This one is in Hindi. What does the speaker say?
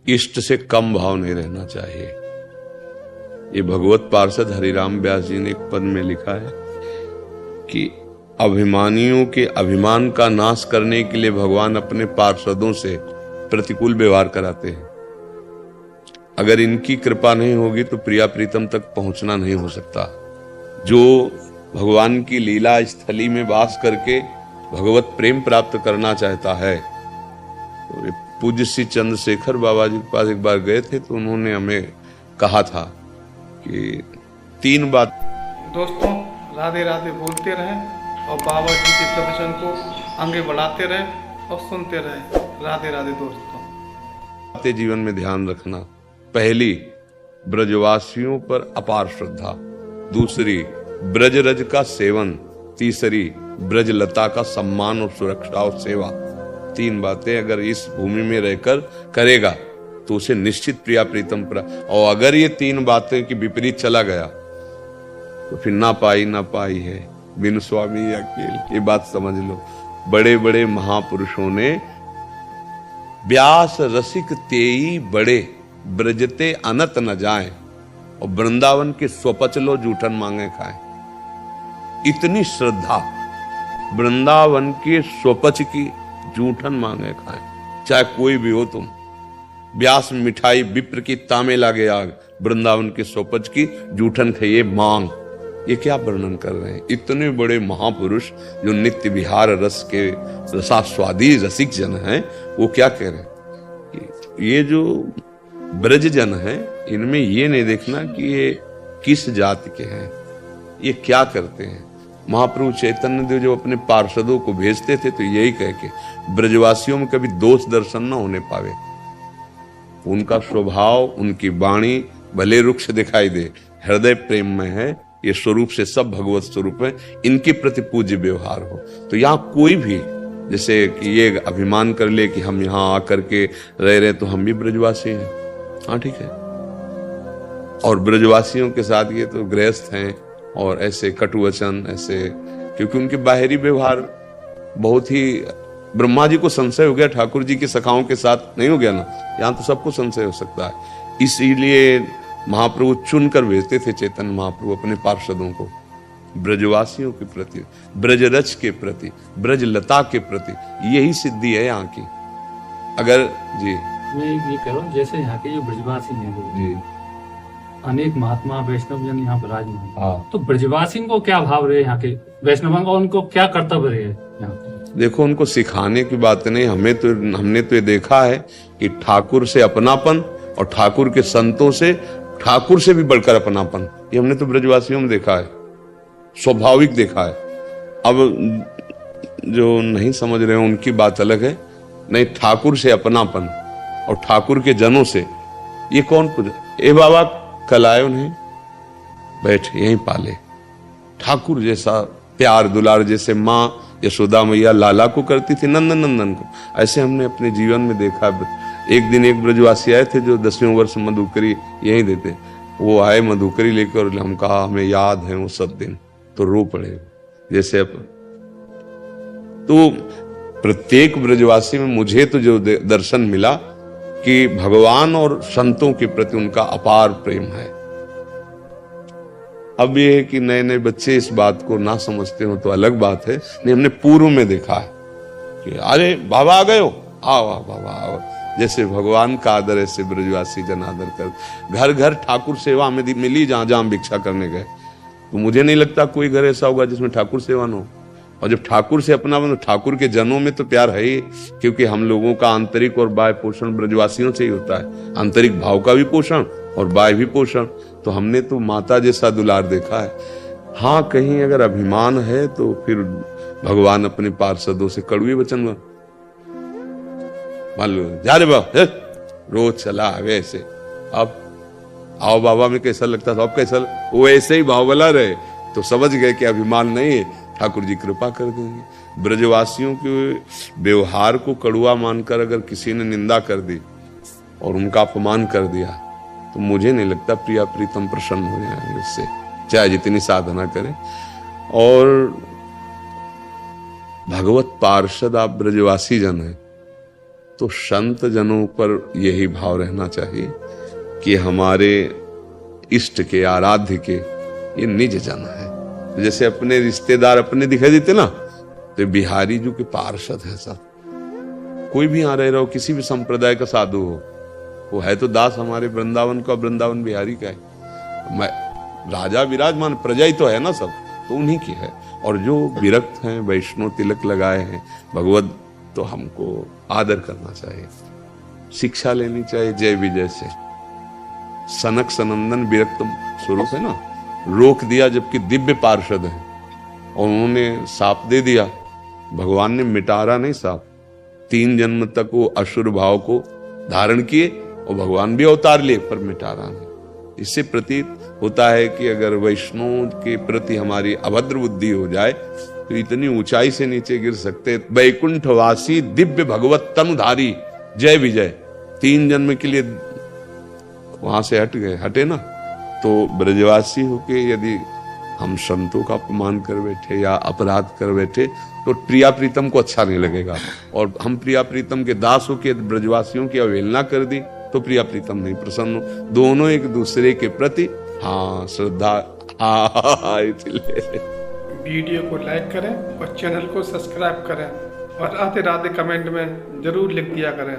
इष्ट से कम भाव नहीं रहना चाहिए। ये भगवत पार्षद हरिराम व्यास जी ने एक पद में लिखा है कि अभिमानियों के अभिमान का नाश करने के लिए भगवान अपने पार्षदों से प्रतिकूल व्यवहार कराते हैं। अगर इनकी कृपा नहीं होगी तो प्रिया प्रीतम तक पहुंचना नहीं हो सकता। जो भगवान की लीला स्थली में वास करके भगवत प्रेम प्राप्त करना चाहता है, तो पूज्य श्री चंद्रशेखर बाबा जी के पास एक बार गए थे तो उन्होंने हमें कहा था कि 3 बात। दोस्तों, राधे राधे बोलते रहें और बाबा जी के प्रवचन को आगे बढ़ाते रहें और सुनते रहें। राधे राधे दोस्तों। जीवन में ध्यान रखना, पहली ब्रजवासियों पर अपार श्रद्धा, दूसरी ब्रजरज का सेवन, तीसरी ब्रजलता का सम्मान और सुरक्षा और सेवा। 3 बातें अगर इस भूमि में रहकर करेगा तो उसे निश्चित प्रिया प्रीतम और अगर ये 3 बातें की विपरीत चला गया तो फिर ना पाई है बिन स्वामी अकेल। ये बात समझ लो। बड़े बड़े महापुरुषों ने व्यास रसिक तेई बड़े ब्रजते अनत न जाए और वृंदावन के स्वपचलो जूठन मांगे खाए। इतनी श्रद्धा, वृंदावन के स्वपच की जूठन मांगे खाए, चाहे कोई भी हो तुम। व्यास मिठाई विप्र की तामे लागे आग, वृंदावन के स्वपच की जूठन खाइए मांग। ये क्या वर्णन कर रहे हैं इतने बड़े महापुरुष जो नित्य विहार रस के रसास्वादी रसिक जन हैं। वो क्या कह रहे हैं? ये जो ब्रज जन हैं, इनमें ये नहीं देखना कि ये किस जाति के हैं, ये क्या करते हैं। महाप्रभु चैतन्य देव जब अपने पार्षदों को भेजते थे तो यही कह के ब्रजवासियों में कभी दोष दर्शन न होने पावे। उनका स्वभाव, उनकी वाणी भले रुक्ष दिखाई दे, हृदय प्रेम में है, ये स्वरूप से सब भगवत स्वरूप है, इनके प्रति पूज्य व्यवहार हो। तो यहाँ कोई भी जैसे कि ये अभिमान कर ले कि हम यहाँ आकर के रह रहे तो हम भी ब्रजवासी हैं, हाँ ठीक है। और ब्रजवासियों के साथ ये तो गृहस्थ हैं और ऐसे कटुवचन ऐसे, क्योंकि उनके बाहरी व्यवहार बहुत ही, ब्रह्मा जी को संशय हो गया, ठाकुर जी के सखाओं के साथ नहीं हो गया ना, यहाँ तो सबको संशय हो सकता है। इसीलिए महाप्रभु चुनकर भेजते थे चैतन्य महाप्रभु अपने पार्षदों को ब्रजवासियों के प्रति, ब्रजरज के प्रति, ब्रजलता के प्रति। यही सिद्धि है यहाँ की। अगर जी मैं ये कह रहा हूँ, जैसे यहाँ के जो ब्रजवासी हैं, अनेक महात्मा वैष्णव जन यहाँ पर राजमान, तो ब्रजवासी को क्या भाव रहे यहाँ के वैष्णव का, उनको क्या कर्तव्य रहे यहाँ? देखो, उनको सिखाने की बात नहीं, हमने तो ये देखा है कि ठाकुर से अपनापन और ठाकुर के संतों से ठाकुर से भी बढ़कर अपनापन, ये हमने तो ब्रजवासियों में देखा है, स्वाभाविक देखा है। अब जो नहीं समझ रहे हैं उनकी बात अलग है। नहीं, ठाकुर से अपनापन और ठाकुर के जनों से, ये कौन पूछे? ए बाबा कल आए, उन्हें बैठ यहीं पाले। ठाकुर जैसा प्यार दुलार जैसे माँ यशोदा मैया लाला को करती थी, नंदन नंदन को, ऐसे हमने अपने जीवन में देखा। एक दिन एक ब्रजवासी आए थे जो 10वें वर्ष मधुकरी यहीं देते, वो आए मधुकरी लेकर और हम कहा हमें याद है वो सब दिन, तो रो पड़े जैसे। तो प्रत्येक ब्रजवासी में मुझे तो जो दर्शन मिला कि भगवान और संतों के प्रति उनका अपार प्रेम है। अब ये है कि नए नए बच्चे इस बात को ना समझते हो तो अलग बात है। नहीं, हमने पूर्व में देखा है कि अरे बाबा आ गए हो, आओ बाबा आओ, जैसे भगवान का आदर ऐसे ब्रजवासी जन आदर कर। घर घर ठाकुर सेवा हमें मिली जहां जहां भिक्षा करने गए, तो मुझे नहीं लगता कोई घर ऐसा होगा जिसमें ठाकुर सेवा न हो। और जब ठाकुर से अपना तो ठाकुर के जनों में तो प्यार है ही, क्योंकि हम लोगों का आंतरिक और बाह्य पोषण ब्रजवासियों से ही होता है, आंतरिक भाव का भी पोषण और बाह्य भी पोषण। तो हमने तो माता जैसा दुलार देखा है। हाँ, कहीं अगर अभिमान है तो फिर भगवान अपने पार्षदों से कड़वे वचन मान लो, जा रे बाबा, रोज चला आवे ऐसे। अब आओ बाबा में कैसा लगता था, अब कैसा वो ऐसे ही भाव वाला रहे तो समझ गए कि अभिमान नहीं है, ठाकुर जी कृपा कर देंगे। ब्रजवासियों के व्यवहार को कड़ुआ मानकर अगर किसी ने निंदा कर दी और उनका अपमान कर दिया तो मुझे नहीं लगता प्रिया प्रीतम प्रसन्न हो जाएंगे उससे, चाहे जितनी साधना करें। और भगवत पार्षद आप ब्रजवासी जन हैं, तो संत जनों पर यही भाव रहना चाहिए कि हमारे इष्ट के, आराध्य के ये निज जन है। जैसे अपने रिश्तेदार अपने दिखाई देते ना, तो बिहारी जी के पार्षद है सब। कोई भी यहाँ रह रहा हो, किसी भी संप्रदाय का साधु हो, वो है तो दास हमारे वृंदावन का, वृंदावन बिहारी का है। मैं राजा विराजमान, प्रजा ही तो है ना सब, तो उन्हीं की है। और जो विरक्त हैं, वैष्णव तिलक लगाए हैं, भगवत, तो हमको आदर करना चाहिए, शिक्षा लेनी चाहिए जय विजय से। सनक सनंदन विरक्त शुरू से ना रोक दिया, जबकि दिव्य पार्षद है, और उन्होंने साप दे दिया। भगवान ने मिटारा नहीं साप, 3 जन्म तक वो असुर भाव को धारण किए और भगवान भी अवतार लिए, पर मिटारा नहीं। इससे प्रतीत होता है कि अगर वैष्णव के प्रति हमारी अभद्र बुद्धि हो जाए तो इतनी ऊंचाई से नीचे गिर सकते। वैकुंठवासी दिव्य भगवत तनुधारी जय विजय, 3 जन्म के लिए वहां से हटे ना। तो ब्रजवासी होके यदि हम संतों का अपमान कर बैठे या अपराध कर बैठे तो प्रिया प्रीतम को अच्छा नहीं लगेगा, और हम प्रिया प्रीतम के दास होके ब्रजवासियों की अवहेलना कर दी तो प्रिया प्रीतम नहीं प्रसन्न हो। दोनों एक दूसरे के प्रति श्रद्धा। इसलिए वीडियो को लाइक करें और चैनल को सब्सक्राइब करें, और राधे राधे कमेंट में जरूर लिख दिया करें।